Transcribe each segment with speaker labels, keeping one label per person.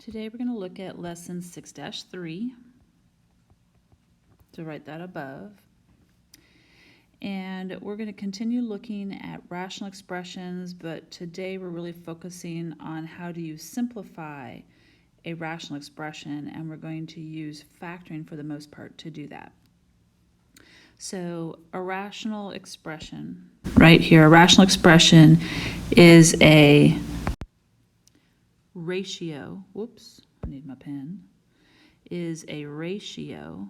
Speaker 1: Today we're going to look at lesson 6-3, so write that above. And we're going to continue looking at rational expressions, but today we're really focusing on how do you simplify a rational expression, and we're going to use factoring for the most part to do that. So a rational expression, right here, a rational expression is a ratio, whoops, I need my pen, is a ratio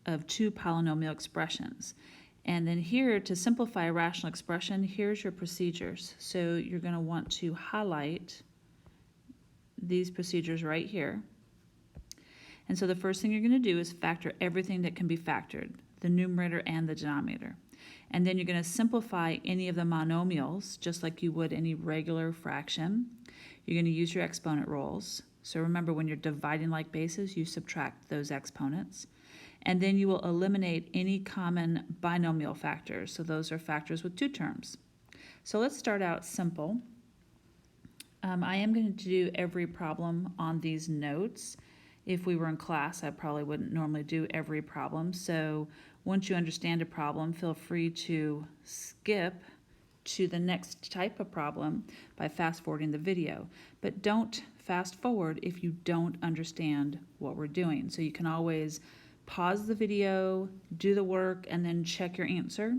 Speaker 1: of two polynomial expressions. And then here, to simplify a rational expression, here's your procedures. So you're going to want to highlight these procedures right here. And so the first thing you're going to do is factor everything that can be factored, the numerator and the denominator. And then you're going to simplify any of the monomials, just like you would any regular fraction. You're going to use your exponent rules. So remember, when you're dividing like bases, you subtract those exponents. And then you will eliminate any common binomial factors. So those are factors with two terms. So let's start out simple. I am going to do every problem on these notes. If we were in class, I probably wouldn't normally do every problem. So once you understand a problem, feel free to skip to the next type of problem by fast forwarding the video. But don't fast forward if you don't understand what we're doing. So you can always pause the video, do the work, and then check your answer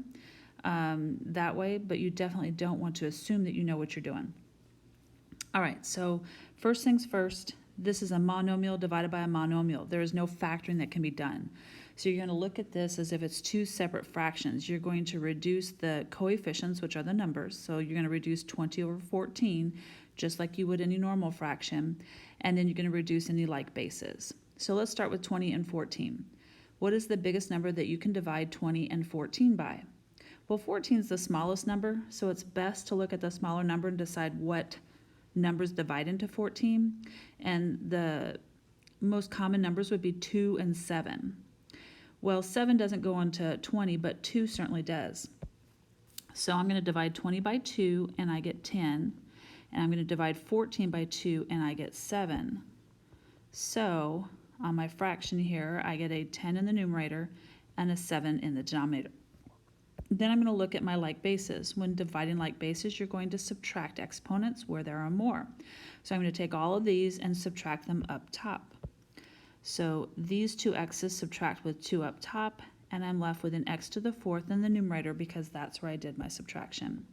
Speaker 1: that way, but you definitely don't want to assume that you know what you're doing. All right, so first things first, this is a monomial divided by a monomial. There is no factoring that can be done. So you're going to look at this as if it's two separate fractions. You're going to reduce the coefficients, which are the numbers. So you're going to reduce 20 over 14, just like you would any normal fraction, and then you're going to reduce any like bases. So let's start with 20 and 14. What is the biggest number that you can divide 20 and 14 by? Well, 14 is the smallest number, so it's best to look at the smaller number and decide what numbers divide into 14. And the most common numbers would be 2 and 7. Well, 7 doesn't go into 20, but 2 certainly does. So I'm going to divide 20 by 2, and I get 10. And I'm going to divide 14 by 2, and I get 7. So on my fraction here, I get a 10 in the numerator and a 7 in the denominator. Then I'm going to look at my like bases. When dividing like bases, you're going to subtract exponents where there are more. So I'm going to take all of these and subtract them up top. So these two x's subtract with 2 up top, and I'm left with an x to the fourth in the numerator because that's where I did my subtraction.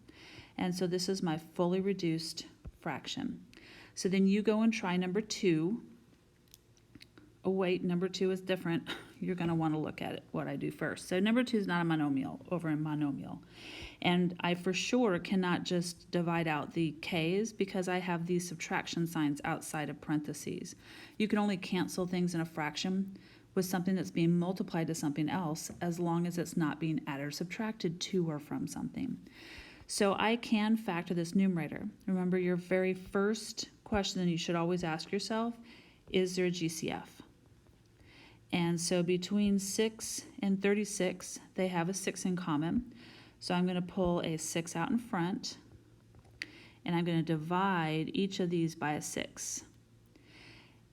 Speaker 1: And so this is my fully reduced fraction. So then you go and try number 2. Oh wait, number 2 is different. You're going to want to look at it, what I do first. So number 2 is not a monomial over in monomial. And I for sure cannot just divide out the k's because I have these subtraction signs outside of parentheses. You can only cancel things in a fraction with something that's being multiplied to something else as long as it's not being added or subtracted to or from something. So I can factor this numerator. Remember, your very first question that you should always ask yourself, is there a GCF? And so between 6 and 36, they have a 6 in common. So I'm going to pull a 6 out in front, and I'm going to divide each of these by a 6.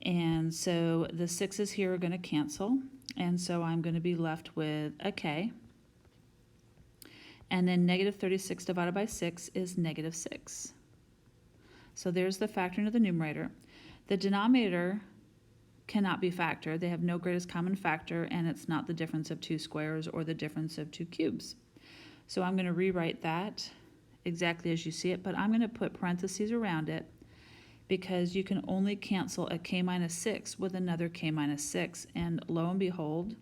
Speaker 1: And so the 6's here are going to cancel, and so I'm going to be left with a k. And then negative 36 divided by 6 is negative 6. So there's the factoring of the numerator. The denominator cannot be factored. They have no greatest common factor, and it's not the difference of 2 squares or the difference of 2 cubes. So I'm going to rewrite that exactly as you see it, but I'm going to put parentheses around it because you can only cancel a k minus 6 with another k minus 6, and lo and behold,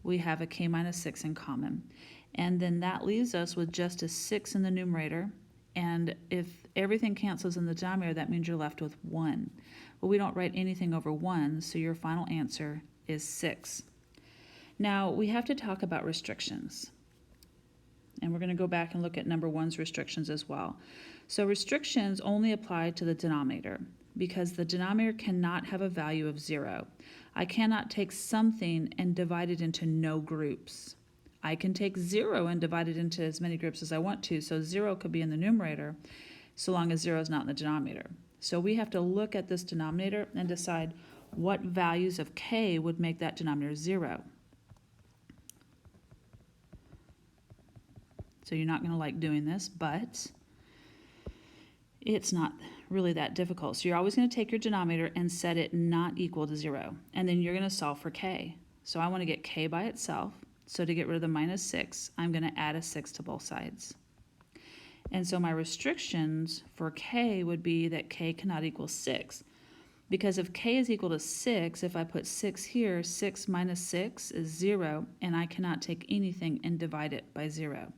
Speaker 1: we have a k minus 6 in common. And then that leaves us with just a 6 in the numerator, and if everything cancels in the denominator, that means you're left with 1. Well, we don't write anything over 1, so your final answer is 6. Now, we have to talk about restrictions. And we're going to go back and look at number 1's restrictions as well. So restrictions only apply to the denominator because the denominator cannot have a value of 0. I cannot take something and divide it into no groups. I can take 0 and divide it into as many groups as I want to, so 0 could be in the numerator, so long as 0 is not in the denominator. So we have to look at this denominator and decide what values of k would make that denominator 0. So you're not going to like doing this, but it's not really that difficult. So you're always going to take your denominator and set it not equal to 0. And then you're going to solve for k. So I want to get k by itself. So to get rid of the minus 6, I'm going to add a 6 to both sides. And so my restrictions for k would be that k cannot equal 6. Because if k is equal to 6, if I put 6 here, 6 minus 6 is 0, and I cannot take anything and divide it by 0.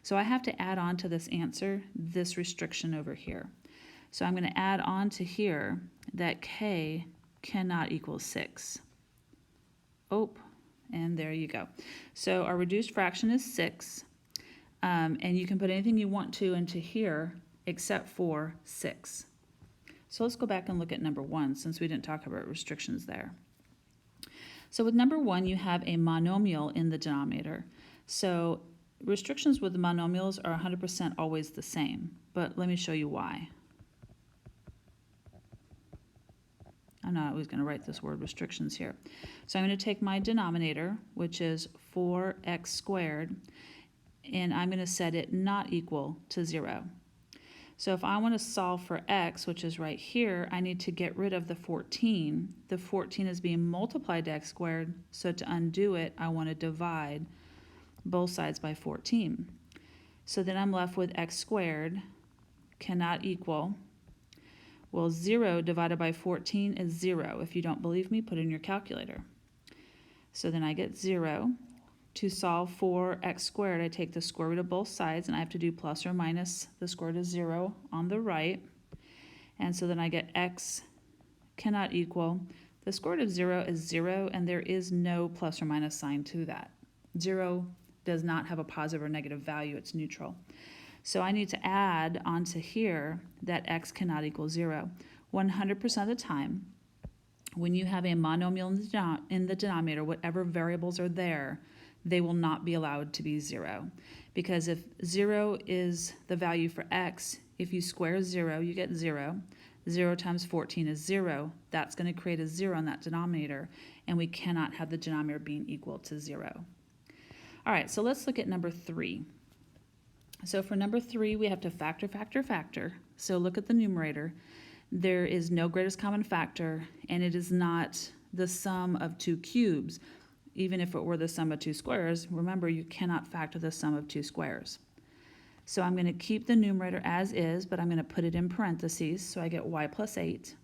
Speaker 1: So I have to add on to this answer this restriction over here. So I'm going to add on to here that k cannot equal 6. Oh, and there you go. So our reduced fraction is 6, and you can put anything you want to into here except for 6. So let's go back and look at number 1 since we didn't talk about restrictions there. So with number 1, you have a monomial in the denominator. So restrictions with the monomials are 100% always the same, but let me show you why. I'm not always going to write this word restrictions here. So I'm going to take my denominator, which is 4x squared, and I'm going to set it not equal to 0. So if I want to solve for x, which is right here, I need to get rid of the 14. The 14 is being multiplied to x squared, so to undo it, I want to divide both sides by 14. So then I'm left with x squared cannot equal, well, 0 divided by 14 is 0. If you don't believe me, put it in your calculator. So then I get 0. To solve for x squared, I take the square root of both sides, and I have to do plus or minus the square root of 0 on the right. And so then I get x cannot equal, the square root of 0 is 0, and there is no plus or minus sign to that. 0 does not have a positive or negative value, it's neutral. So I need to add onto here that x cannot equal 0. 100% of the time, when you have a monomial in the denominator, whatever variables are there, they will not be allowed to be 0. Because if 0 is the value for x, if you square 0, you get 0. 0 times 14 is 0. That's going to create a 0 in that denominator, and we cannot have the denominator being equal to 0. All right, so let's look at number 3. So for number 3, we have to factor, factor, factor. So look at the numerator. There is no greatest common factor, and it is not the sum of 2 cubes. Even if it were the sum of 2 squares, remember you cannot factor the sum of 2 squares. So I'm going to keep the numerator as is, but I'm going to put it in parentheses, so I get y plus 8.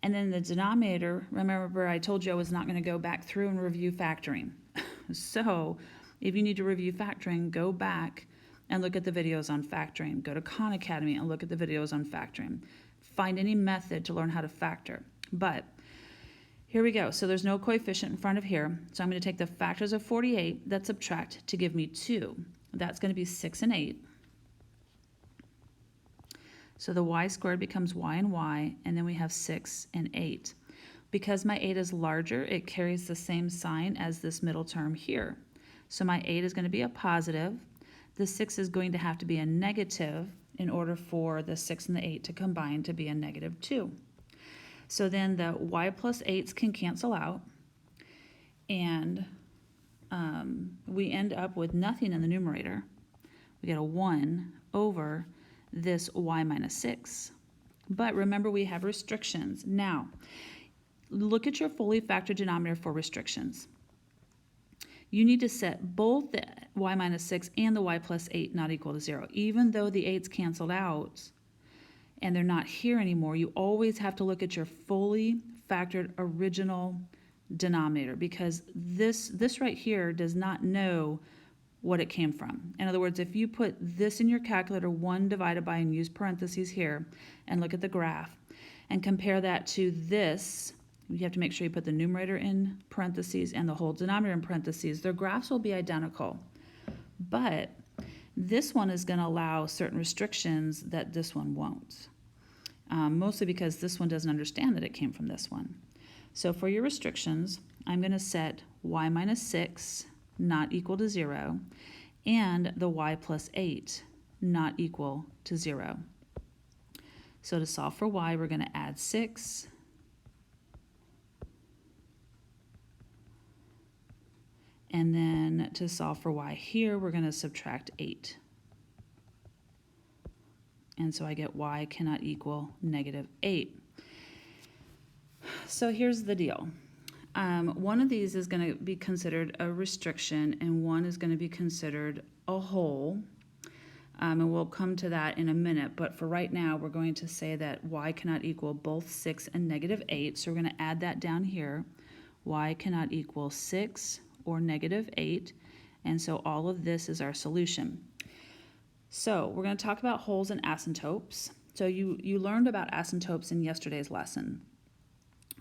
Speaker 1: And then the denominator, remember I told you I was not going to go back through and review factoring. So if you need to review factoring, go back and look at the videos on factoring. Go to Khan Academy and look at the videos on factoring. Find any method to learn how to factor. But here we go. So there's no coefficient in front of here. So I'm going to take the factors of 48 that subtract to give me 2. That's going to be 6 and 8. So the y squared becomes y and y, and then we have 6 and 8. Because my 8 is larger, it carries the same sign as this middle term here. So my 8 is going to be a positive. The 6 is going to have to be a negative in order for the 6 and the 8 to combine to be a negative 2. So then the y plus 8s can cancel out, and we end up with nothing in the numerator. We get a 1 over this y minus 6. But remember, we have restrictions. Now, look at your fully factored denominator for restrictions. You need to set both the y minus 6 and the y plus 8 not equal to 0. Even though the 8's canceled out, and they're not here anymore, you always have to look at your fully factored original denominator, because this right here does not know what it came from. In other words, if you put this in your calculator, 1 divided by, and use parentheses here, and look at the graph, and compare that to this, you have to make sure you put the numerator in parentheses and the whole denominator in parentheses. Their graphs will be identical, but this one is going to allow certain restrictions that this one won't, mostly because this one doesn't understand that it came from this one. So for your restrictions, I'm going to set y minus 6 not equal to 0 and the y plus 8 not equal to 0. So to solve for y, we're going to add 6. And then to solve for y here, we're going to subtract 8. And so I get y cannot equal -8. So here's the deal. One of these is going to be considered a restriction, and one is going to be considered a whole. And we'll come to that in a minute, but for right now, we're going to say that y cannot equal both 6 and -8. So we're going to add that down here. Y cannot equal 6 or -8, and so all of this is our solution. So we're going to talk about wholes and asymptotes. So you learned about asymptotes in yesterday's lesson.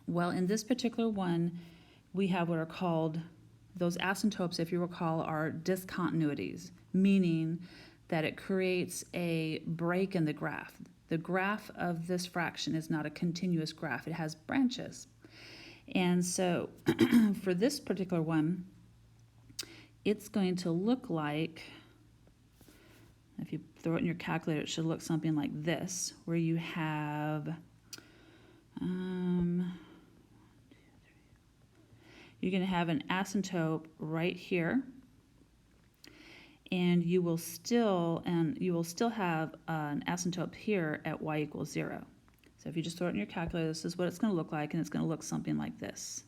Speaker 1: Well, in this particular one, we have what are called, those asymptotes, if you recall, are discontinuities, meaning that it creates a break in the graph. The graph of this fraction is not a continuous graph. It has branches. And so for this particular one, it's going to look like, if you throw it in your calculator, it should look something like this, where you have, you're going to have an asymptote right here, and you will still have an asymptote here at y equals 0. So if you just throw it in your calculator, this is what it's going to look like, and it's going to look something like this.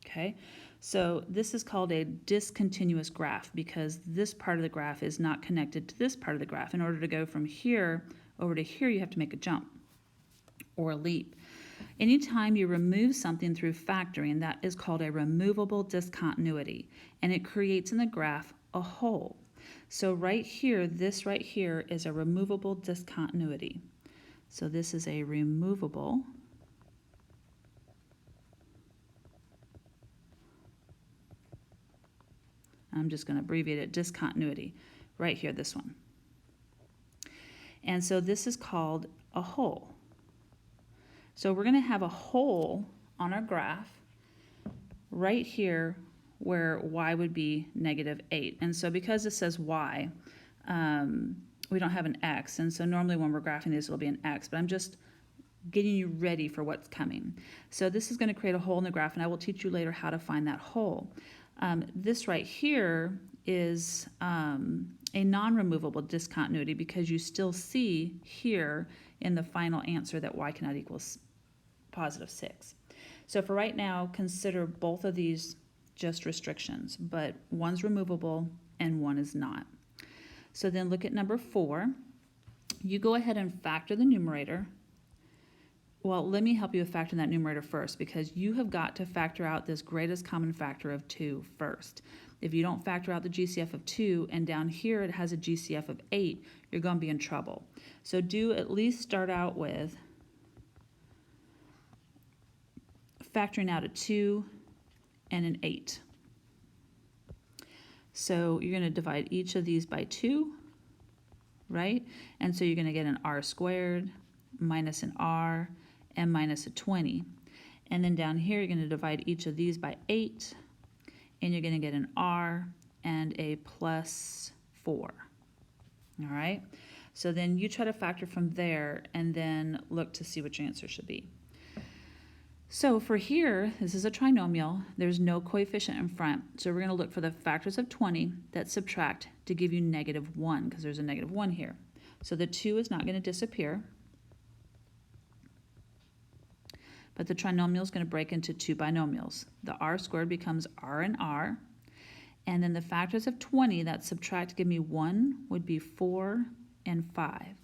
Speaker 1: Okay, so this is called a discontinuous graph because this part of the graph is not connected to this part of the graph. In order to go from here over to here, you have to make a jump or a leap. Anytime you remove something through factoring, that is called a removable discontinuity, and it creates in the graph a hole. So right here, this right here is a removable discontinuity. So this is a removable I'm just going to abbreviate it, discontinuity, right here, this one. And so this is called a hole. So we're going to have a hole on our graph right here where y would be -8. And so because it says y, we don't have an x, and so normally when we're graphing this, it'll be an x, but I'm just getting you ready for what's coming. So this is going to create a hole in the graph, and I will teach you later how to find that hole. This right here is a non-removable discontinuity because you still see here in the final answer that y cannot equal +6. So for right now, consider both of these just restrictions, but one's removable and one is not. So then look at number 4. You go ahead and factor the numerator. Well, let me help you with factoring that numerator first, because you have got to factor out this greatest common factor of 2 first. If you don't factor out the GCF of 2, and down here it has a GCF of 8, you're going to be in trouble. So do at least start out with factoring out a 2 and an 8. So you're going to divide each of these by 2, right? And so you're going to get an r squared minus an r and minus a 20. And then down here, you're going to divide each of these by 8, and you're going to get an r and a +4. All right? So then you try to factor from there and then look to see what your answer should be. So for here, this is a trinomial. There's no coefficient in front. So we're going to look for the factors of 20 that subtract to give you -1, because there's a -1 here. So the 2 is not going to disappear. But the trinomial is going to break into 2 binomials. The r squared becomes r and r. And then the factors of 20 that subtract to give me 1 would be 4 and 5.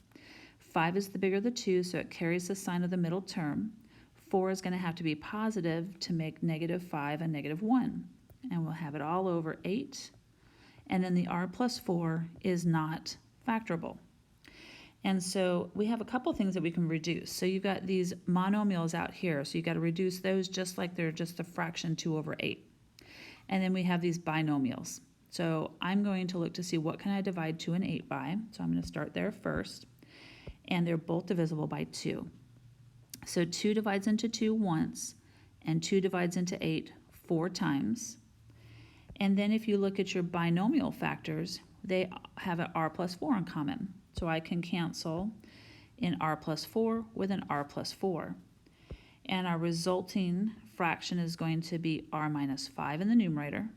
Speaker 1: 5 is the bigger of the 2, so it carries the sign of the middle term. 4 is going to have to be positive to make -5 and -1. And we'll have it all over 8. And then the r plus 4 is not factorable. And so we have a couple things that we can reduce. So you've got these monomials out here, so you've got to reduce those just like they're just a fraction 2 over 8. And then we have these binomials. So I'm going to look to see what can I divide 2 and 8 by. So I'm going to start there first. And they're both divisible by 2. So 2 divides into 2 once, and 2 divides into 8 4 times. And then if you look at your binomial factors, they have an r plus 4 in common. so I can cancel an r plus 4 with an r plus 4. And our resulting fraction is going to be r minus 5 in the numerator.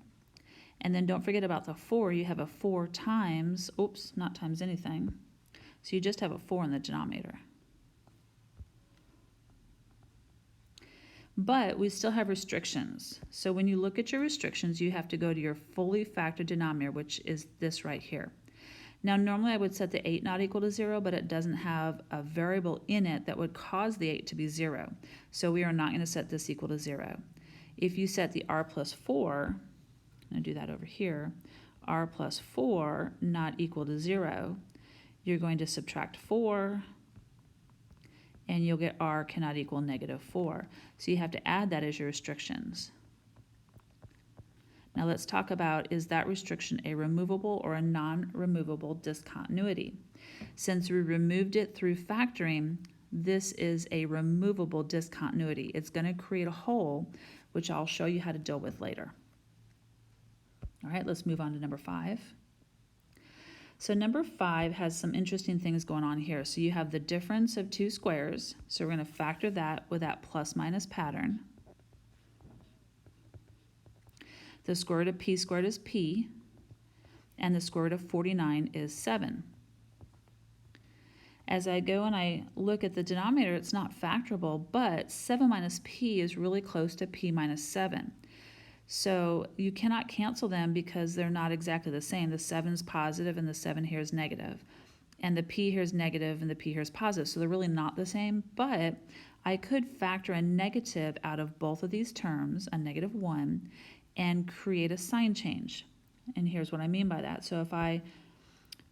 Speaker 1: And then don't forget about the 4. You have a 4 times, oops, not times anything. So you just have a 4 in the denominator. But we still have restrictions. So when you look at your restrictions, you have to go to your fully factored denominator, which is this right here. Now, normally I would set the 8 not equal to 0, but it doesn't have a variable in it that would cause the 8 to be 0. So we are not going to set this equal to 0. If you set the r plus 4, I'm going to do that over here, r plus 4 not equal to 0, you're going to subtract 4, and you'll get r cannot equal negative 4. So you have to add that as your restrictions. Now let's talk about, is that restriction a removable or a non-removable discontinuity? Since we removed it through factoring, this is a removable discontinuity. It's going to create a hole, which I'll show you how to deal with later. All right, let's move on to number 5. So number 5 has some interesting things going on here. So you have the difference of two squares. So we're going to factor that with that plus minus pattern. The square root of p squared is p, and the square root of 49 is 7. As I go and I look at the denominator, it's not factorable, but 7 minus p is really close to p minus 7. So you cannot cancel them because they're not exactly the same. The 7 is positive and the 7 here is negative. And the p here is negative and the p here is positive. So they're really not the same, but I could factor a negative out of both of these terms, a negative 1, and create a sign change. And here's what I mean by that. So if I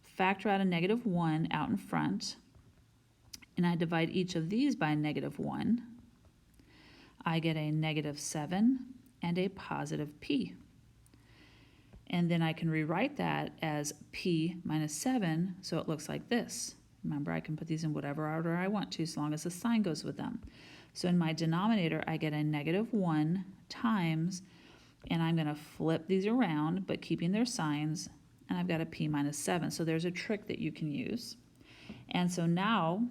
Speaker 1: factor out a negative 1 out in front, and I divide each of these by a negative 1, I get a negative 7 and a positive p. And then I can rewrite that as p minus 7, so it looks like this. Remember, I can put these in whatever order I want to, as long as the sign goes with them. So in my denominator, I get a negative 1 times, and I'm going to flip these around, but keeping their signs, and I've got a p minus 7. So there's a trick that you can use. And so now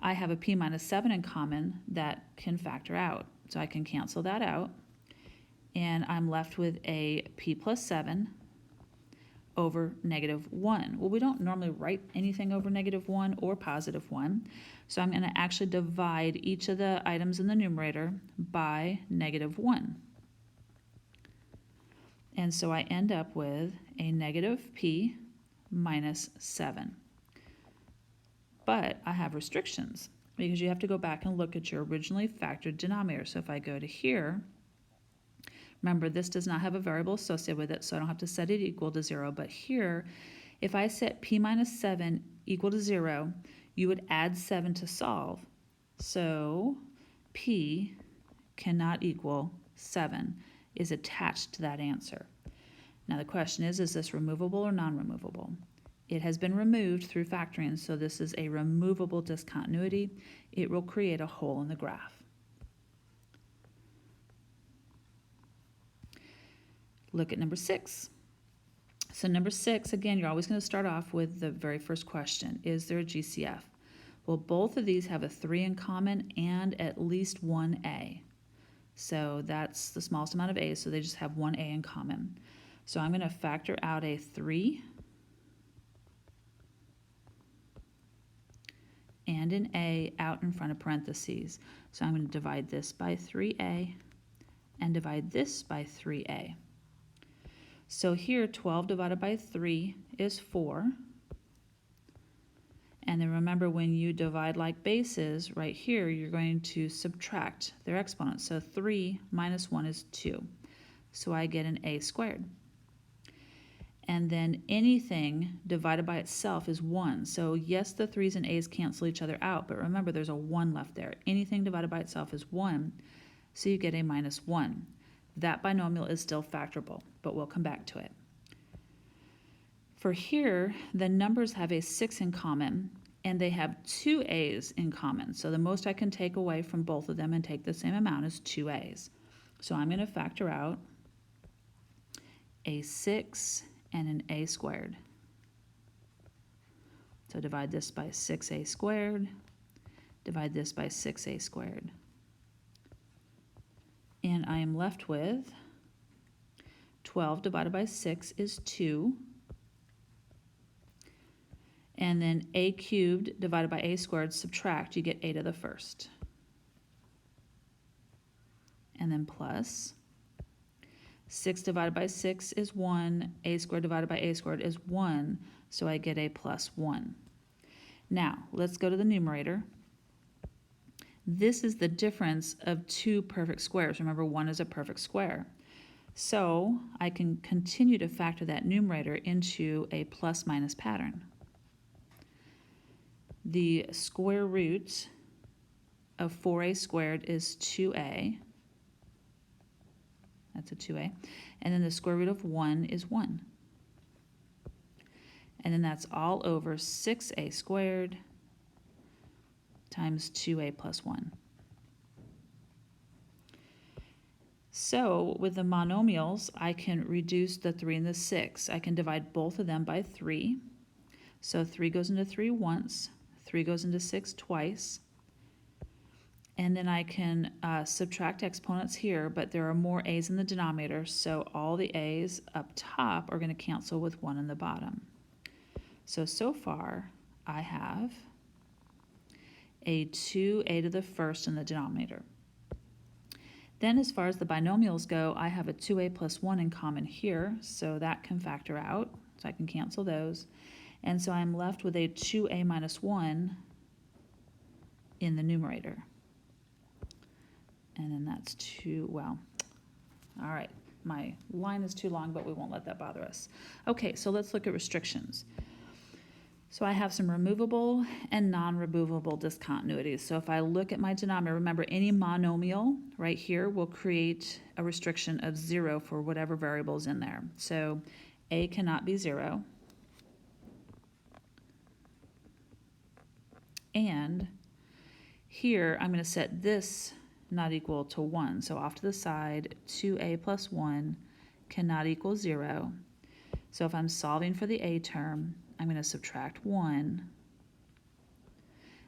Speaker 1: I have a p minus 7 in common that can factor out. So I can cancel that out, and I'm left with a p plus 7 over negative 1. Well, we don't normally write anything over negative 1 or positive 1, so I'm going to actually divide each of the items in the numerator by negative 1. And so I end up with a negative p minus 7. But I have restrictions, because you have to go back and look at your originally factored denominator. So if I go to here, remember this does not have a variable associated with it, so I don't have to set it equal to 0. But here, if I set p minus 7 equal to 0, you would add 7 to solve. So p cannot equal 7 is attached to that answer. Now the question is this removable or non-removable? It has been removed through factoring, so this is a removable discontinuity. It will create a hole in the graph. Look at number 6. So number 6, again, you're always going to start off with the very first question. Is there a GCF? Well, both of these have a 3 in common and at least one A. So that's the smallest amount of A's, so they just have one A in common. So I'm going to factor out a 3 and an A out in front of parentheses. So I'm going to divide this by 3A and divide this by 3A. So here, 12 divided by 3 is 4. And then remember, when you divide like bases, right here, you're going to subtract their exponents. So 3 minus 1 is 2. So I get an A squared. And then anything divided by itself is 1. So yes, the 3's and A's cancel each other out, but remember there's a 1 left there. Anything divided by itself is 1, so you get a minus 1. That binomial is still factorable, but we'll come back to it. For here, the numbers have a 6 in common, and they have 2 A's in common. So the most I can take away from both of them and take the same amount is 2 A's. So I'm going to factor out a 6 and an A squared. So divide this by 6a squared, divide this by 6a squared. And I am left with 12 divided by 6 is 2. And then a cubed divided by a squared, subtract, you get a to the first. And then plus 6 divided by 6 is 1, a squared divided by a squared is 1, so I get a plus 1. Now, let's go to the numerator. This is the difference of two perfect squares. Remember, 1 is a perfect square. So I can continue to factor that numerator into a plus-minus pattern. The square root of 4a squared is 2a. That's a 2a. And then the square root of 1 is 1. And then that's all over 6a squared times 2a plus 1. So with the monomials, I can reduce the 3 and the 6. I can divide both of them by 3. So 3 goes into 3 once, 3 goes into 6 twice. And then I can subtract exponents here, but there are more a's in the denominator, so all the a's up top are going to cancel with 1 in the bottom. So far, I have a 2a to the first in the denominator. Then as far as the binomials go, I have a 2a plus 1 in common here, so that can factor out, so I can cancel those. And so I'm left with a 2a minus 1 in the numerator. And then that's 2, well, all right, my line is too long, but we won't let that bother us. Okay, so let's look at restrictions. So I have some removable and non-removable discontinuities. So if I look at my denominator, remember any monomial right here will create a restriction of 0 for whatever variable is in there. So a cannot be 0. And here I'm going to set this not equal to 1. So off to the side, 2a plus 1 cannot equal 0. So if I'm solving for the a term, I'm going to subtract 1,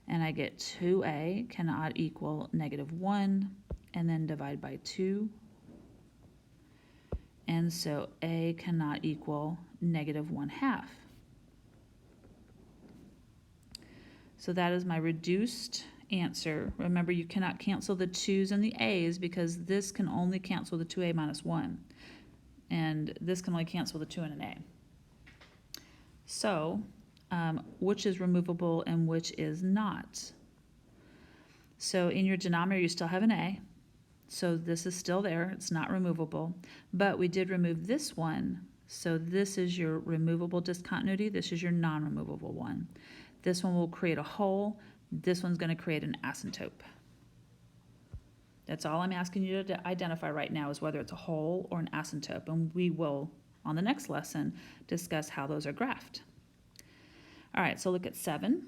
Speaker 1: and I get 2a cannot equal negative 1, and then divide by 2. And so a cannot equal negative 1/2. So that is my reduced answer. Remember, you cannot cancel the 2's and the a's because this can only cancel the 2a minus 1. And this can only cancel the 2 and an a. So, which is removable and which is not? So in your denominator, you still have an a. So this is still there. It's not removable. But we did remove this one. So this is your removable discontinuity. This is your non-removable one. This one will create a hole. This one's going to create an asymptote. That's all I'm asking you to identify right now is whether it's a hole or an asymptote. And we will, on the next lesson, discuss how those are graphed. All right, so look at 7.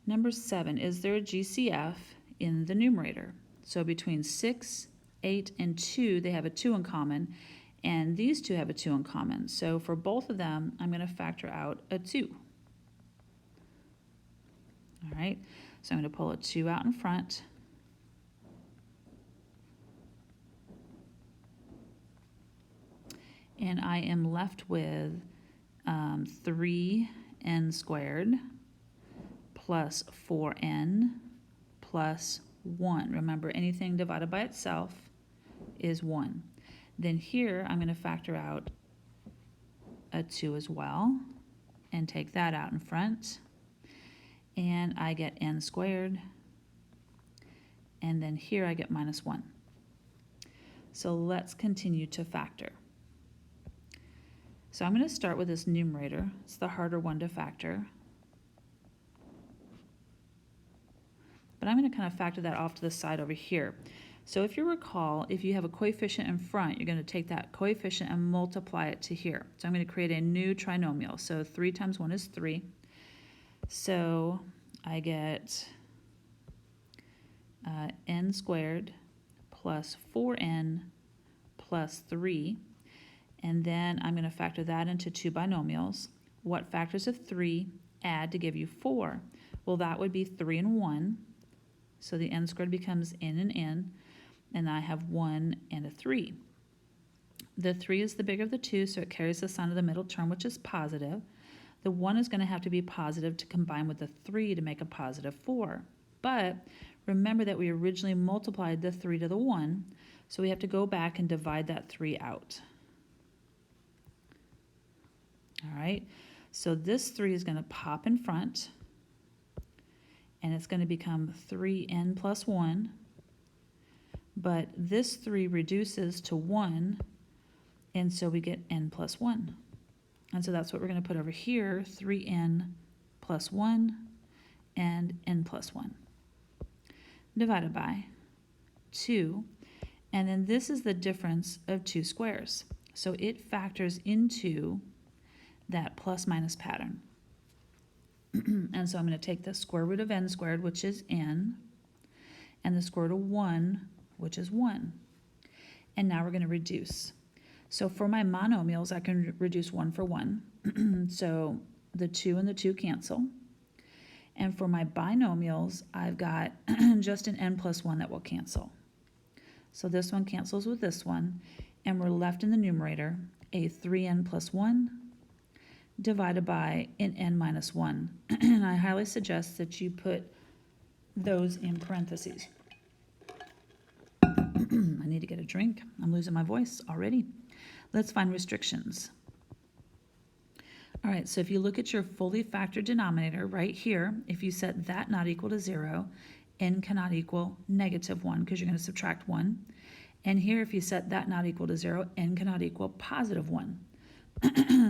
Speaker 1: Number 7, is there a GCF in the numerator? So between 6, 8, and 2, they have a 2 in common, and these two have a 2 in common. So for both of them, I'm going to factor out a 2. All right, so I'm going to pull a 2 out in front. And I am left with 3n squared plus 4n plus 1. Remember, anything divided by itself is 1. Then here, I'm going to factor out a 2 as well and take that out in front. And I get n squared. And then here I get minus 1. So let's continue to factor. So I'm going to start with this numerator. It's the harder one to factor. But I'm going to kind of factor that off to the side over here. So if you recall, if you have a coefficient in front, you're going to take that coefficient and multiply it to here. So I'm going to create a new trinomial. So 3 times 1 is 3. So I get n squared plus 4n plus 3. And then I'm going to factor that into two binomials. What factors of 3 add to give you 4. Well, that would be 3 and 1. So the n squared becomes n and n, and I have 1 and a 3. The 3 is the bigger of the two, so it carries the sign of the middle term, which is positive. The 1 is going to have to be positive to combine with the 3 to make a positive 4. But remember that we originally multiplied the 3 to the 1, so we have to go back and divide that 3 out. All right, so this 3 is going to pop in front, and it's going to become 3n plus 1, but this 3 reduces to 1, and so we get n plus 1. And so that's what we're going to put over here, 3n plus 1 and n plus 1, divided by 2. And then this is the difference of two squares. So it factors into that plus minus pattern. And so I'm going to take the square root of n squared, which is n, and the square root of 1, which is 1. And now we're going to reduce. So for my monomials, I can reduce 1 for 1. So the 2 and the 2 cancel. And for my binomials, I've got just an n plus 1 that will cancel. So this one cancels with this one, and we're left in the numerator a 3n plus 1 divided by an n minus 1. And I highly suggest that you put those in parentheses. I need to get a drink. I'm losing my voice already. Let's find restrictions. All right, so if you look at your fully factored denominator right here, if you set that not equal to 0, n cannot equal negative 1 because you're going to subtract 1. And here, if you set that not equal to 0, n cannot equal positive 1.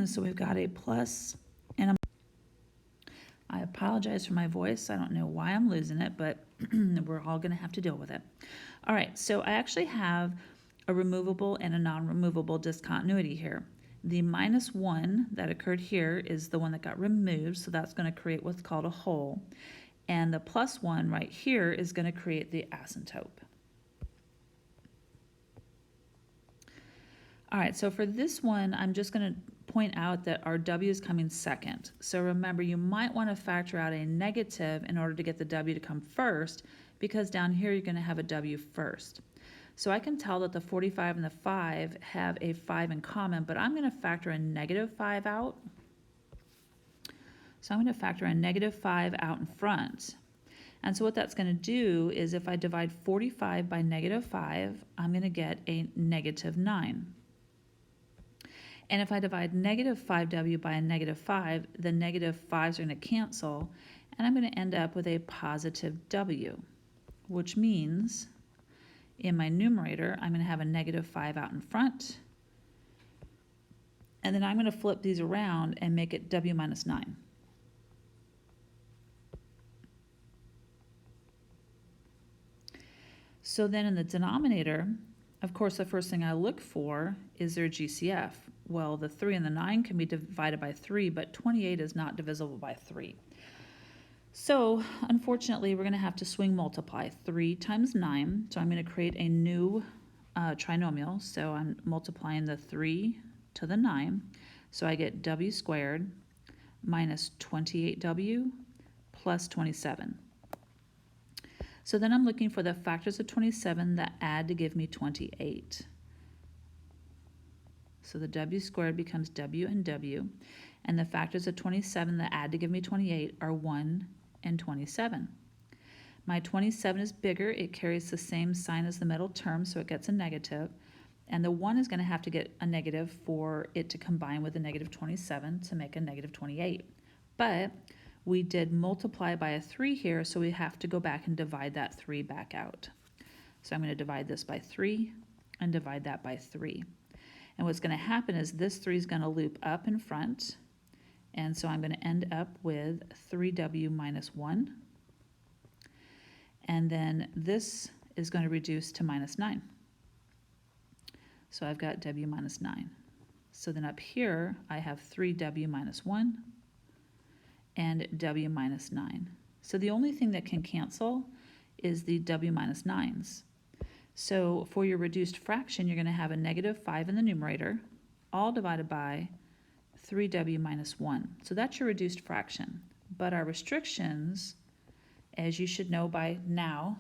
Speaker 1: So we've got a plus and a... I apologize for my voice. I don't know why I'm losing it, but we're all going to have to deal with it. All right, so I actually have a removable and a non-removable discontinuity here. The minus 1 that occurred here is the one that got removed, so that's going to create what's called a hole. And the plus 1 right here is going to create the asymptote. All right, so for this one, I'm just going to point out that our w is coming second. So remember, you might want to factor out a negative in order to get the w to come first, because down here you're going to have a w first. So I can tell that the 45 and the 5 have a 5 in common, but I'm going to factor a negative 5 out. So I'm going to factor a negative 5 out in front. And so what that's going to do is if I divide 45 by negative 5, I'm going to get a negative 9. And if I divide negative 5w by a negative 5, the negative 5s are going to cancel, and I'm going to end up with a positive w, which means in my numerator, I'm going to have a negative 5 out in front, and then I'm going to flip these around and make it w minus 9. So then in the denominator, of course, the first thing I look for is their GCF. Well, the 3 and the 9 can be divided by 3, but 28 is not divisible by 3. So, unfortunately, we're going to have to swing multiply 3 times 9. So I'm going to create a new trinomial. So I'm multiplying the 3 to the 9. So I get w squared minus 28w plus 27. So then I'm looking for the factors of 27 that add to give me 28. So the w squared becomes w and w, and the factors of 27 that add to give me 28 are 1 and 27. My 27 is bigger. It carries the same sign as the middle term, so it gets a negative, and the 1 is going to have to get a negative for it to combine with a negative 27 to make a negative 28. But we did multiply by a 3 here, so we have to go back and divide that 3 back out. So I'm going to divide this by 3 and divide that by 3. And what's going to happen is this 3 is going to loop up in front, and so I'm going to end up with 3w minus 1. And then this is going to reduce to minus 9. So I've got w minus 9. So then up here, I have 3w minus 1 and w minus 9. So the only thing that can cancel is the w minus 9s. So for your reduced fraction, you're going to have a negative 5 in the numerator, all divided by 3w minus 1. So that's your reduced fraction. but our restrictions, as you should know by now,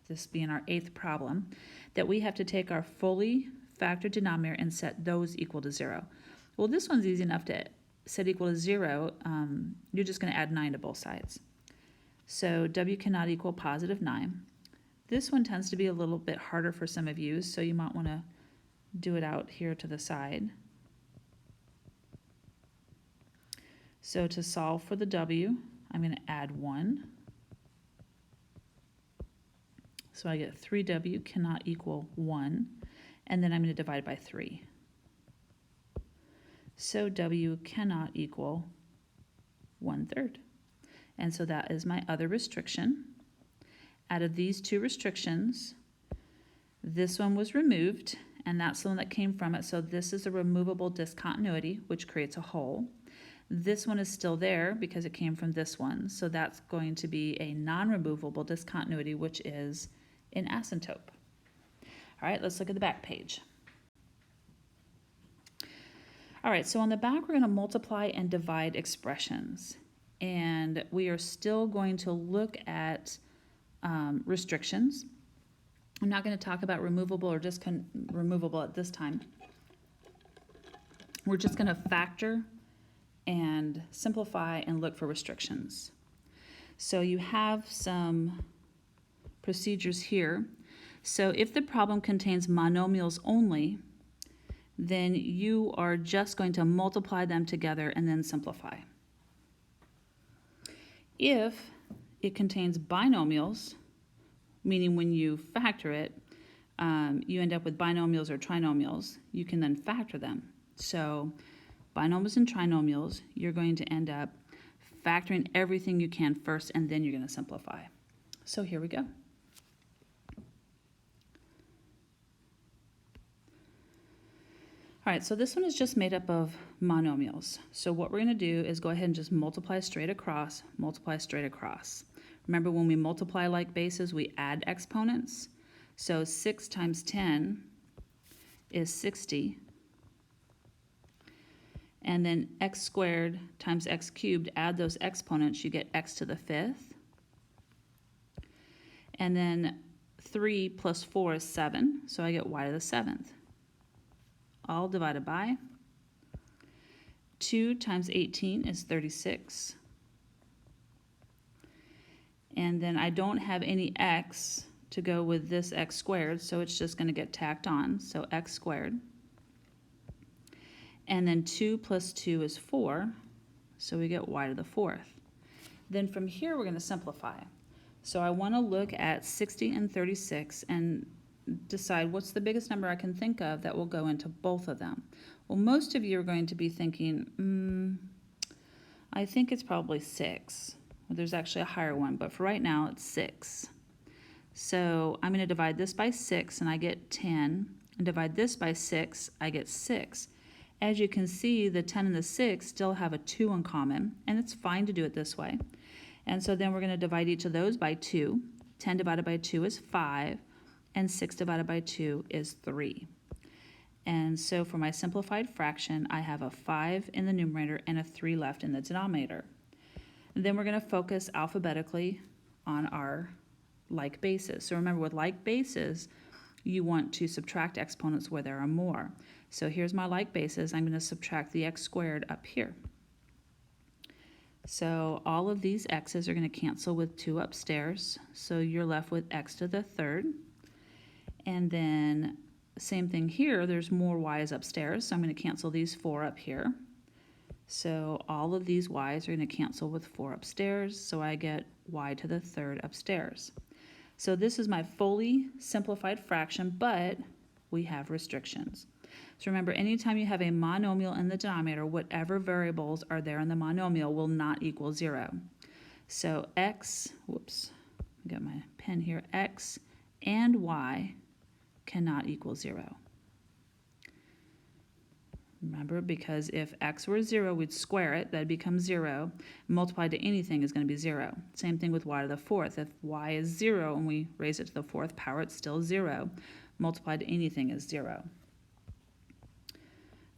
Speaker 1: this being our 8th problem, that we have to take our fully factored denominator and set those equal to 0. Well, this one's easy enough to set equal to 0. You're just going to add 9 to both sides. So w cannot equal positive 9. This one tends to be a little bit harder for some of you, so you might want to do it out here to the side. So to solve for the w, I'm going to add 1. So I get 3w cannot equal 1, and then I'm going to divide by 3. So w cannot equal 1/3. And so that is my other restriction. Out of these two restrictions, this one was removed, and that's the one that came from it. So this is a removable discontinuity, which creates a hole. This one is still there because it came from this one. So that's going to be a non-removable discontinuity, which is an asymptote. All right, let's look at the back page. All right, so on the back, we're going to multiply and divide expressions. And we are still going to look at restrictions. I'm not going to talk about removable or removable at this time. We're just going to factor and simplify and look for restrictions. So you have some procedures here. So if the problem contains monomials only, then you are just going to multiply them together and then simplify. If it contains binomials, meaning when you factor it, you end up with binomials or trinomials, you can then factor them. So binomials and trinomials, you're going to end up factoring everything you can first, and then you're going to simplify. So here we go. All right, so this one is just made up of monomials. So what we're going to do is go ahead and just multiply straight across, multiply straight across. Remember, when we multiply like bases, we add exponents. So 6 times 10 is 60. And then x squared times x cubed, add those exponents, you get x to the 5th. And then 3 plus 4 is 7, so I get y to the 7th. All divided by 2 times 18 is 36. And then I don't have any x to go with this x squared, so it's just going to get tacked on, so x squared. And then 2 plus 2 is 4, so we get y to the 4th. Then from here we're going to simplify. So I want to look at 60 and 36 and decide what's the biggest number I can think of that will go into both of them. Well, most of you are going to be thinking, I think it's probably 6. Well, there's actually a higher one, but for right now it's 6. So I'm going to divide this by 6 and I get 10, and divide this by 6, I get 6. As you can see, the 10 and the 6 still have a 2 in common, and it's fine to do it this way. And so then we're going to divide each of those by 2. 10 divided by 2 is 5. And 6 divided by 2 is 3. And so for my simplified fraction, I have a 5 in the numerator and a 3 left in the denominator. And then we're going to focus alphabetically on our like bases. So remember, with like bases, you want to subtract exponents where there are more. So here's my like bases. I'm going to subtract the x squared up here. So all of these x's are going to cancel with 2 upstairs. So you're left with x to the 3rd. And then same thing here, there's more y's upstairs, so I'm going to cancel these 4 up here. So all of these y's are going to cancel with 4 upstairs, so I get y to the 3rd upstairs. So this is my fully simplified fraction, but we have restrictions. So remember, anytime you have a monomial in the denominator, whatever variables are there in the monomial will not equal 0. So x, whoops, I got my pen here, x and y cannot equal 0. Remember, because if x were 0, we'd square it, that'd become 0. Multiplied to anything is going to be 0. Same thing with y to the 4th. If y is 0 and we raise it to the 4th power, it's still 0. Multiplied to anything is 0.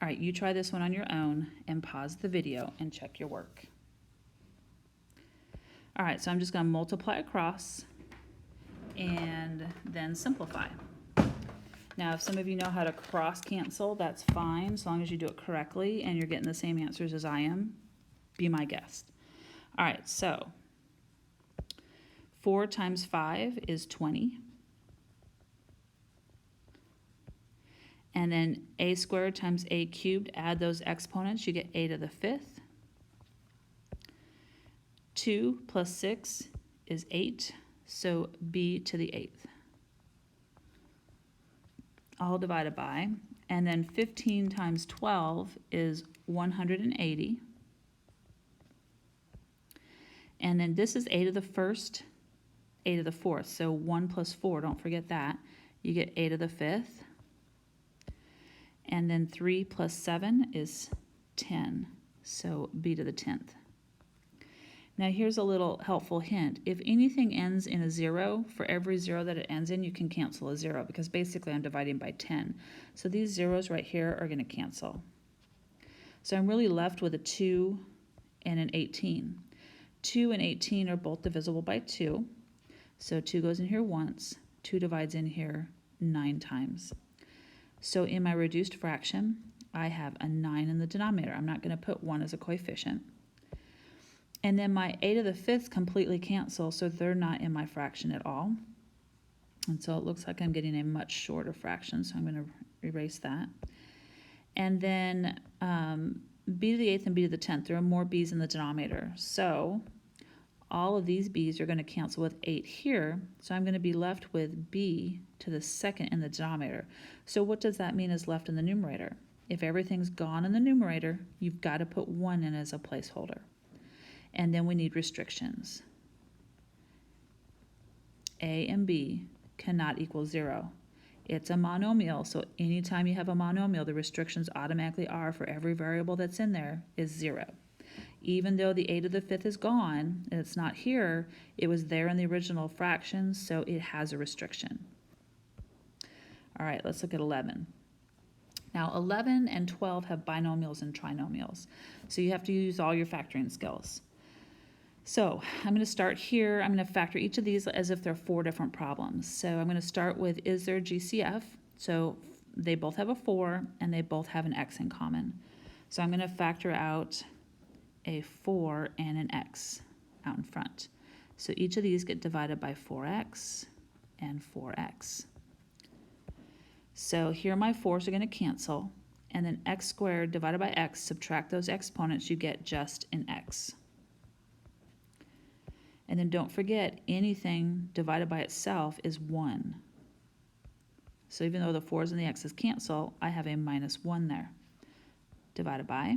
Speaker 1: All right, you try this one on your own and pause the video and check your work. All right, so I'm just going to multiply across and then simplify. Now, if some of you know how to cross cancel, that's fine, as long as you do it correctly and you're getting the same answers as I am. Be my guest. All right, so 4 times 5 is 20. And then a squared times a cubed, add those exponents, you get a to the 5th. 2 plus 6 is 8, so b to the 8th. All divided by, and then 15 times 12 is 180. And then this is a to the 1st, a to the 4th, so 1 plus 4, don't forget that. You get a to the 5th. And then 3 plus 7 is 10, so b to the 10th. Now here's a little helpful hint. If anything ends in a 0, for every 0 that it ends in, you can cancel a 0, because basically I'm dividing by 10. So these zeros right here are going to cancel. So I'm really left with a 2 and an 18. 2 and 18 are both divisible by 2. So 2 goes in here once, 2 divides in here 9 times. So in my reduced fraction, I have a 9 in the denominator. I'm not going to put 1 as a coefficient. And then my a to the 5th completely cancel, so they're not in my fraction at all. And so it looks like I'm getting a much shorter fraction, so I'm going to erase that. And then b to the 8th and b to the 10th, there are more b's in the denominator. So all of these b's are going to cancel with 8 here, so I'm going to be left with b to the 2nd in the denominator. So what does that mean is left in the numerator? If everything's gone in the numerator, you've got to put 1 in as a placeholder. And then we need restrictions. A and b cannot equal 0. It's a monomial, so anytime you have a monomial, the restrictions automatically are for every variable that's in there is 0. Even though the a to the 5th is gone, and it's not here, it was there in the original fraction, so it has a restriction. All right, let's look at 11. Now 11 and 12 have binomials and trinomials, so you have to use all your factoring skills. So I'm going to start here. I'm going to factor each of these as if they're 4 different problems. So I'm going to start with, is there GCF? So they both have a 4 and they both have an x in common. So I'm going to factor out a 4 and an x out in front. So each of these get divided by 4x and 4x. So here my 4's are going to cancel, and then x squared divided by x, subtract those exponents, you get just an x. And then don't forget, anything divided by itself is 1. So even though the 4's and the x's cancel, I have a minus 1 there, divided by.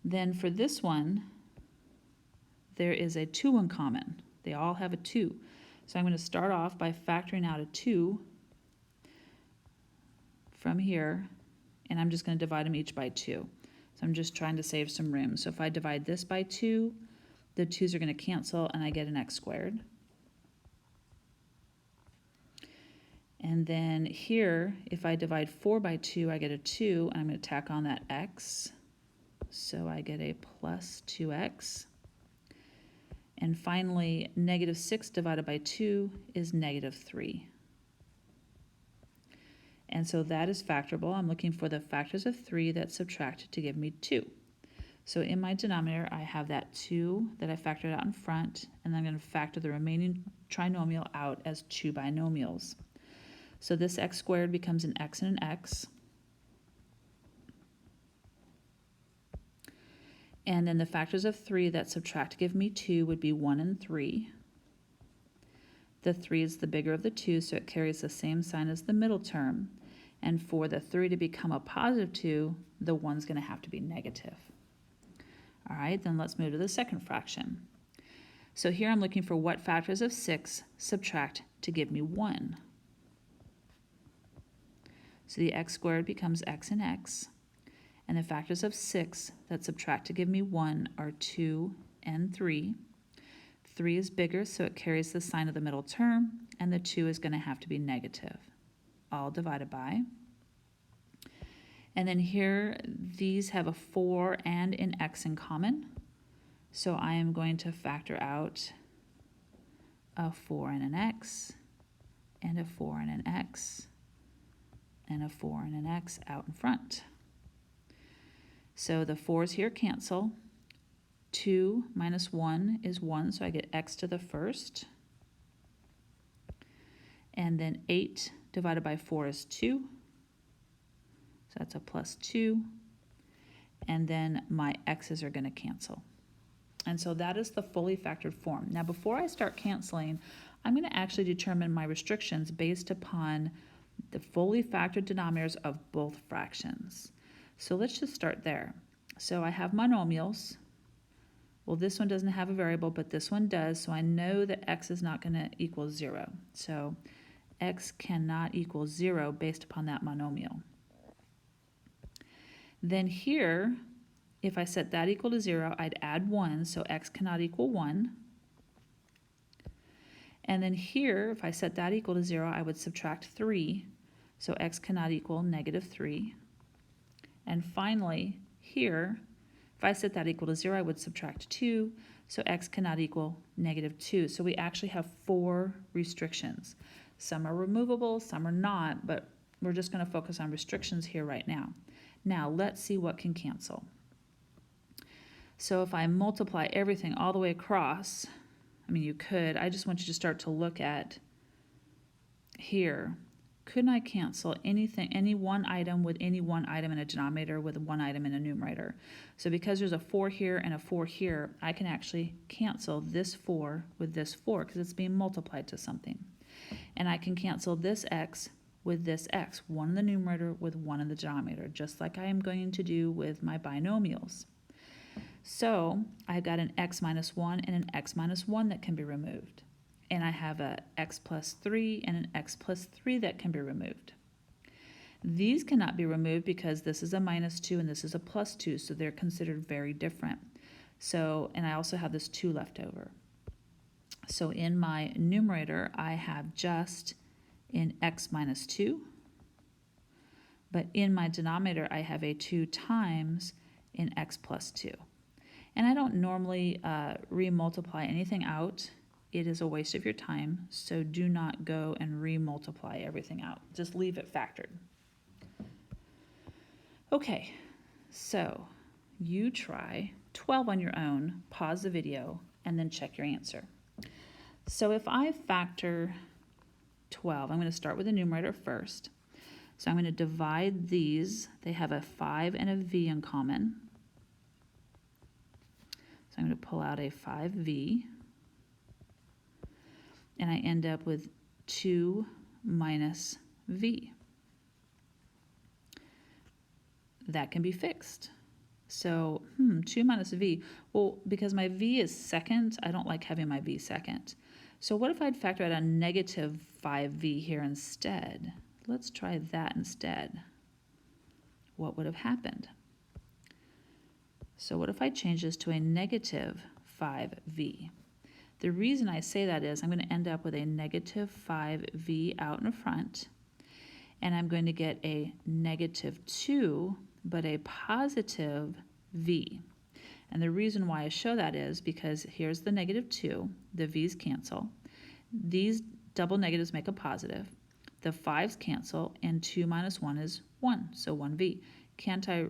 Speaker 1: Then for this one, there is a 2 in common. They all have a 2. So I'm going to start off by factoring out a 2 from here, and I'm just going to divide them each by 2. So I'm just trying to save some room. So if I divide this by 2, the 2's are going to cancel, and I get an x squared. And then here, if I divide 4 by 2, I get a 2, and I'm going to tack on that x. So I get a plus 2x. And finally, negative 6 divided by 2 is negative 3. And so that is factorable. I'm looking for the factors of 3 that subtract to give me 2. So in my denominator, I have that 2 that I factored out in front, and I'm going to factor the remaining trinomial out as 2 binomials. So this x squared becomes an x and an x. And then the factors of 3 that subtract to give me 2 would be 1 and 3. The 3 is the bigger of the 2, so it carries the same sign as the middle term. And for the 3 to become a positive 2, the 1's going to have to be negative. All right, then let's move to the second fraction. So here I'm looking for what factors of 6 subtract to give me 1. So the x squared becomes x and x. And the factors of 6 that subtract to give me 1 are 2 and 3. 3 is bigger, so it carries the sign of the middle term, and the 2 is going to have to be negative. All divided by. And then here, these have a 4 and an x in common. So I am going to factor out a 4 and an x, and a 4 and an x, and a 4 and an x out in front. So the 4's here cancel. 2 minus 1 is 1, so I get x to the first. And then 8 divided by 4 is 2. So that's a plus 2. And then my x's are going to cancel. And so that is the fully factored form. Now before I start canceling, I'm going to actually determine my restrictions based upon the fully factored denominators of both fractions. So let's just start there. So I have monomials. Well, this one doesn't have a variable, but this one does, so I know that x is not going to equal 0. So x cannot equal 0 based upon that monomial. Then here, if I set that equal to 0, I'd add 1, so x cannot equal 1. And then here, if I set that equal to 0, I would subtract 3, so x cannot equal negative 3. And finally, here, if I set that equal to 0, I would subtract 2, so x cannot equal negative 2. So we actually have 4 restrictions. Some are removable, some are not, but we're just going to focus on restrictions here right now. Now, let's see what can cancel. So if I multiply everything all the way across, I mean, you could. I just want you to start to look at here. Couldn't I cancel anything, any one item with any one item in a denominator with one item in a numerator? So because there's a 4 here and a 4 here, I can actually cancel this 4 with this 4 because it's being multiplied to something. And I can cancel this x with this x, one in the numerator with one in the denominator, just like I am going to do with my binomials. So I've got an x minus 1 and an x minus 1 that can be removed. And I have a x plus 3 and an x plus 3 that can be removed. These cannot be removed because this is a minus 2 and this is a plus 2, so they're considered very different. So, and I also have this 2 left over. So in my numerator, I have just in x minus 2, but in my denominator, I have a 2 times in x plus 2. And I don't normally re-multiply anything out. It is a waste of your time, so do not go and re-multiply everything out. Just leave it factored. Okay, so you try 12 on your own, pause the video, and then check your answer. So if I factor 12, I'm going to start with the numerator first. So I'm going to divide these. They have a 5 and a v in common. So I'm going to pull out a 5v. And I end up with 2 minus v. That can be fixed. So, 2 minus v. Well, because my v is second, I don't like having my v second. So what if I'd factor out a negative 5v here instead? Let's try that instead. What would have happened? So what if I change this to a negative 5v? The reason I say that is I'm going to end up with a negative 5v out in front, and I'm going to get a negative 2, but a positive v. And the reason why I show that is because here's the negative 2, the v's cancel. These double negatives make a positive. The 5's cancel, and 2 minus 1 is 1, so 1v. Can't I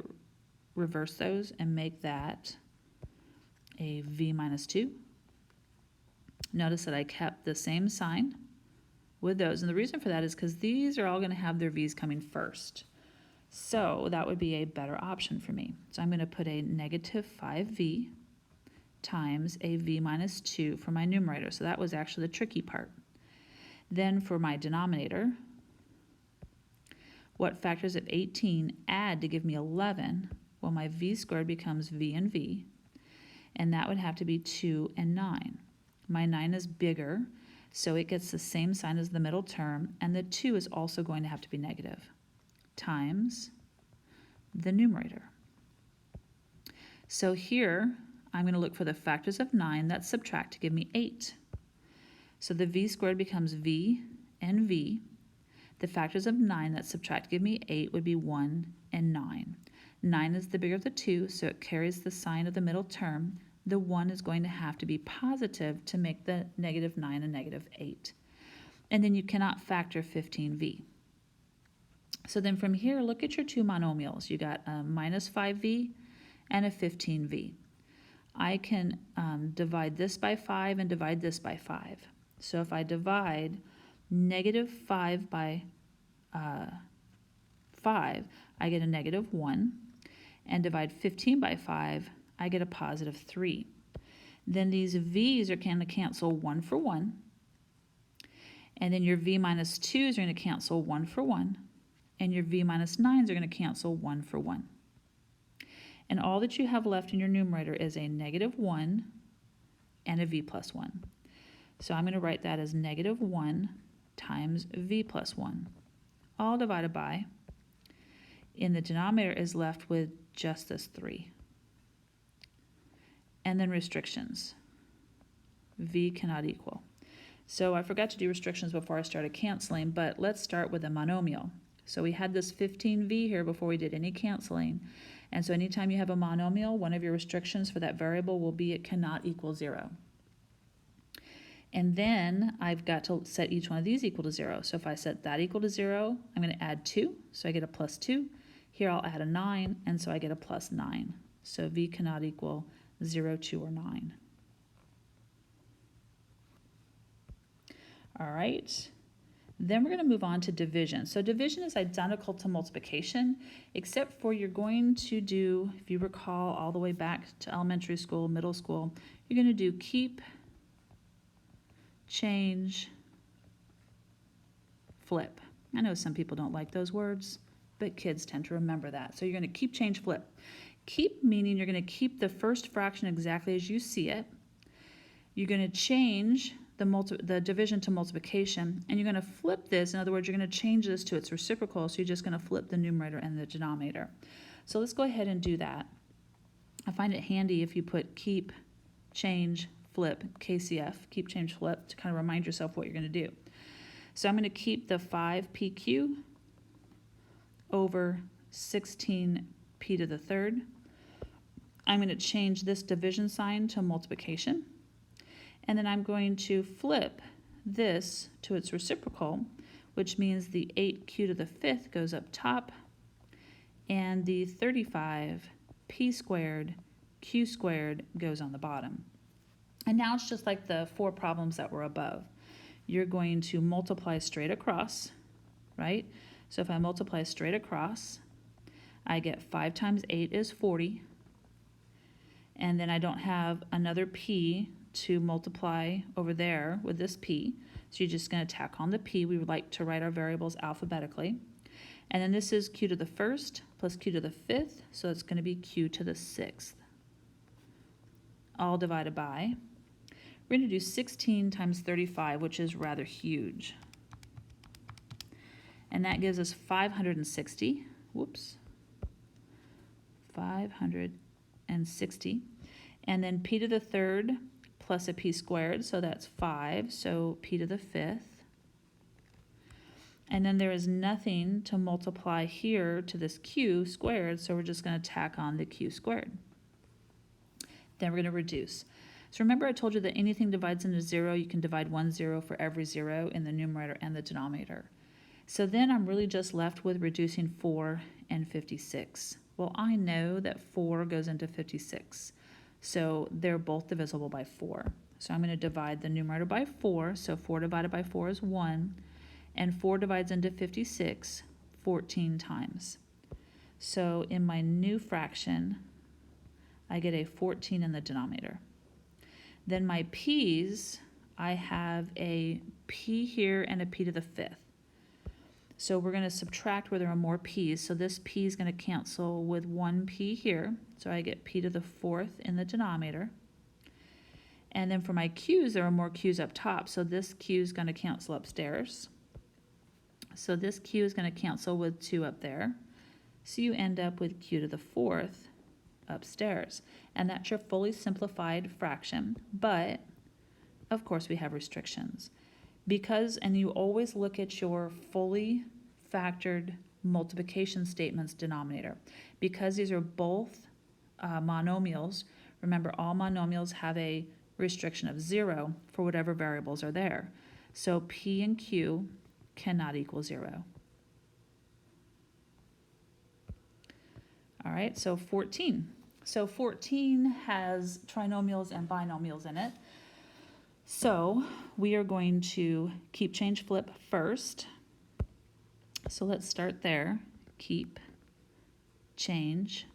Speaker 1: reverse those and make that a v minus 2? Notice that I kept the same sign with those, and the reason for that is because these are all going to have their v's coming first. So that would be a better option for me. So I'm going to put a negative 5v times a v minus 2 for my numerator. So that was actually the tricky part. Then for my denominator, what factors of 18 add to give me 11? Well, my v squared becomes v and v, and that would have to be 2 and 9. My 9 is bigger, so it gets the same sign as the middle term, and the 2 is also going to have to be negative, times the numerator. So here, I'm going to look for the factors of 9 that subtract to give me 8. So the v squared becomes v and v. The factors of 9 that subtract to give me 8 would be 1 and 9. 9 is the bigger of the two, so it carries the sign of the middle term. the 1 is going to have to be positive to make the negative 9 a negative 8. And then you cannot factor 15v. So then from here, look at your two monomials. You got a minus 5v and a 15v. I can divide this by 5 and divide this by 5. So if I divide negative 5 by 5, I get a negative 1. And divide 15 by 5, I get a positive 3. Then these v's are going to cancel 1 for 1. And then your v minus 2's are going to cancel 1 for 1. And your v minus 9's are going to cancel 1 for 1. And all that you have left in your numerator is a negative 1 and a v plus 1. So I'm going to write that as negative 1 times v plus 1, all divided by, in the denominator is left with just this 3. And then restrictions. V cannot equal. So I forgot to do restrictions before I started canceling, but let's start with a monomial. So we had this 15v here before we did any canceling. And so anytime you have a monomial, one of your restrictions for that variable will be it cannot equal 0. And then I've got to set each one of these equal to 0. So if I set that equal to 0, I'm going to add 2, so I get a plus 2. Here I'll add a 9, and so I get a plus 9. So v cannot equal 0, 2, or 9. All right. Then we're going to move on to division. So division is identical to multiplication, except for you're going to do, if you recall all the way back to elementary school, middle school, you're going to do keep, change, flip. I know some people don't like those words, but kids tend to remember that. So you're going to keep, change, flip. Keep meaning you're going to keep the first fraction exactly as you see it. You're going to change the division to multiplication, and you're going to flip this. In other words, you're going to change this to its reciprocal, so you're just going to flip the numerator and the denominator. So let's go ahead and do that. I find it handy if you put keep, change, flip, KCF, keep, change, flip, to kind of remind yourself what you're going to do. So I'm going to keep the 5pq over 16p to the third. I'm going to change this division sign to multiplication. And then I'm going to flip this to its reciprocal, which means the 8q to the fifth goes up top, and the 35p squared, q squared goes on the bottom. And now it's just like the 4 problems that were above. You're going to multiply straight across, right? So if I multiply straight across, I get 5 times 8 is 40. And then I don't have another p to multiply over there with this p. So you're just going to tack on the p. We would like to write our variables alphabetically. And then this is q to the first plus q to the fifth, so it's going to be q to the sixth. All divided by, we're going to do 16 times 35, which is rather huge. And that gives us 560. Whoops. 560. And then p to the third plus a p squared, so that's 5, so p to the fifth. And then there is nothing to multiply here to this q squared, so we're just going to tack on the q squared. Then we're going to reduce. So remember I told you that anything divides into 0, you can divide 1 0 for every 0 in the numerator and the denominator. So then I'm really just left with reducing 4 and 56. Well, I know that 4 goes into 56. So they're both divisible by 4. So I'm going to divide the numerator by 4. So 4 divided by 4 is 1. And 4 divides into 56 14 times. So in my new fraction, I get a 14 in the denominator. Then my p's, I have a p here and a p to the fifth. So we're going to subtract where there are more p's. So this p is going to cancel with 1 p here. So I get p to the fourth in the denominator. And then for my q's, there are more q's up top. So this q is going to cancel upstairs. So this q is going to cancel with 2 up there. So you end up with q to the fourth upstairs. And that's your fully simplified fraction. But, of course, we have restrictions. Because, and you always look at your fully factored multiplication statements denominator. Because these are both monomials, Remember, all monomials have a restriction of 0 for whatever variables are there. So P and Q cannot equal 0. All right, so 14. So 14 has trinomials and binomials in it. So we are going to keep, change, flip first. So let's start there. Keep, change,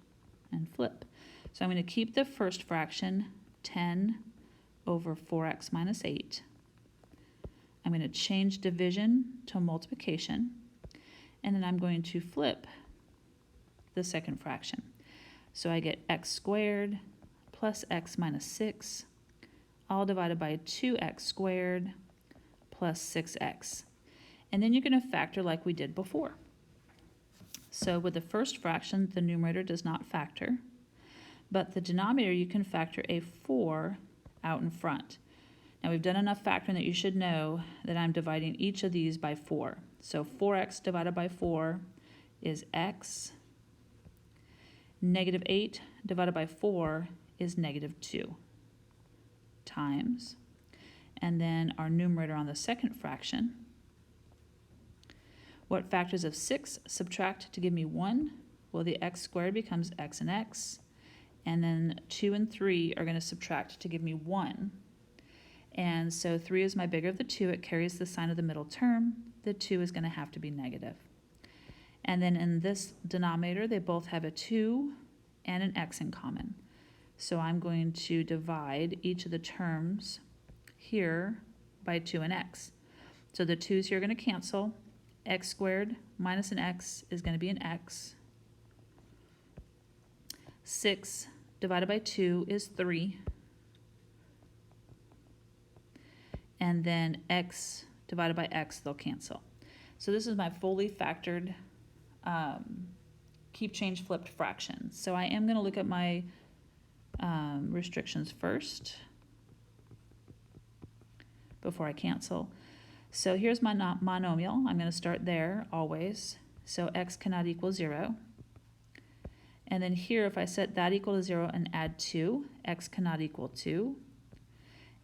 Speaker 1: and flip. So I'm going to keep the first fraction, 10 over 4x minus 8. I'm going to change division to multiplication, and then I'm going to flip the second fraction. So I get x squared plus x minus 6, all divided by 2x squared plus 6x. And then you're going to factor like we did before. So with the first fraction, the numerator does not factor, but the denominator you can factor a 4 out in front. Now we've done enough factoring that you should know that I'm dividing each of these by 4. So 4x divided by 4 is x. Negative 8 divided by 4 is negative 2 times. And then our numerator on the second fraction. What factors of 6 subtract to give me 1? Well, the x squared becomes x and x. And then 2 and 3 are going to subtract to give me 1. And so 3 is my bigger of the 2. It carries the sign of the middle term. The 2 is going to have to be negative. And then in this denominator, they both have a 2 and an x in common. So I'm going to divide each of the terms here by 2 and x. So the 2's here are going to cancel. X squared minus an x is going to be an x. 6 divided by 2 is 3. And then x divided by x, they'll cancel. So this is my fully factored keep, change, flipped fraction. So I am going to look at my restrictions first before I cancel. So here's my monomial. I'm going to start there always. So x cannot equal 0. And then here, if I set that equal to 0 and add 2, x cannot equal 2.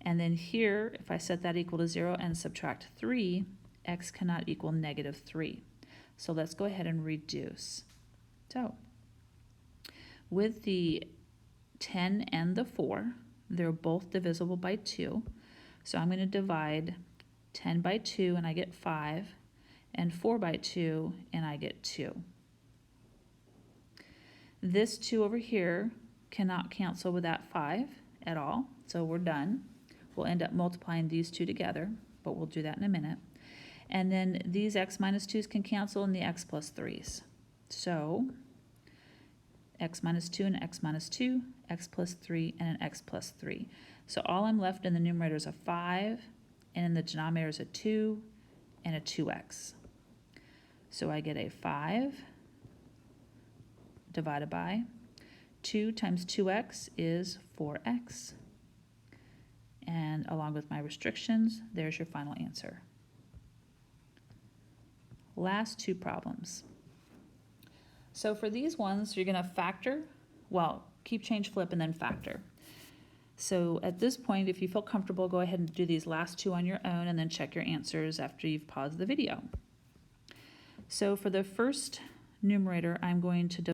Speaker 1: And then here, if I set that equal to 0 and subtract 3, x cannot equal negative 3. So let's go ahead and reduce. So with the 10 and the 4, they're both divisible by 2. So I'm going to divide 10 by 2 and I get 5, and 4 by 2 and I get 2. This 2 over here cannot cancel with that 5 at all, so we're done. We'll end up multiplying these two together, but we'll do that in a minute. And then these x minus 2's can cancel and the x plus 3's. So x minus 2 and x minus 2, x plus 3 and an x plus 3. So all I'm left in the numerator is a 5, and in the denominator is a 2 and a 2x. So I get a 5 divided by 2 times 2x is 4x. And along with my restrictions, there's your final answer. Last two problems. So for these ones, you're going to factor, well, keep, change, flip, and then factor. So at this point, if you feel comfortable, go ahead and do these last two on your own and then check your answers after you've paused the video. So for the first numerator, I'm going to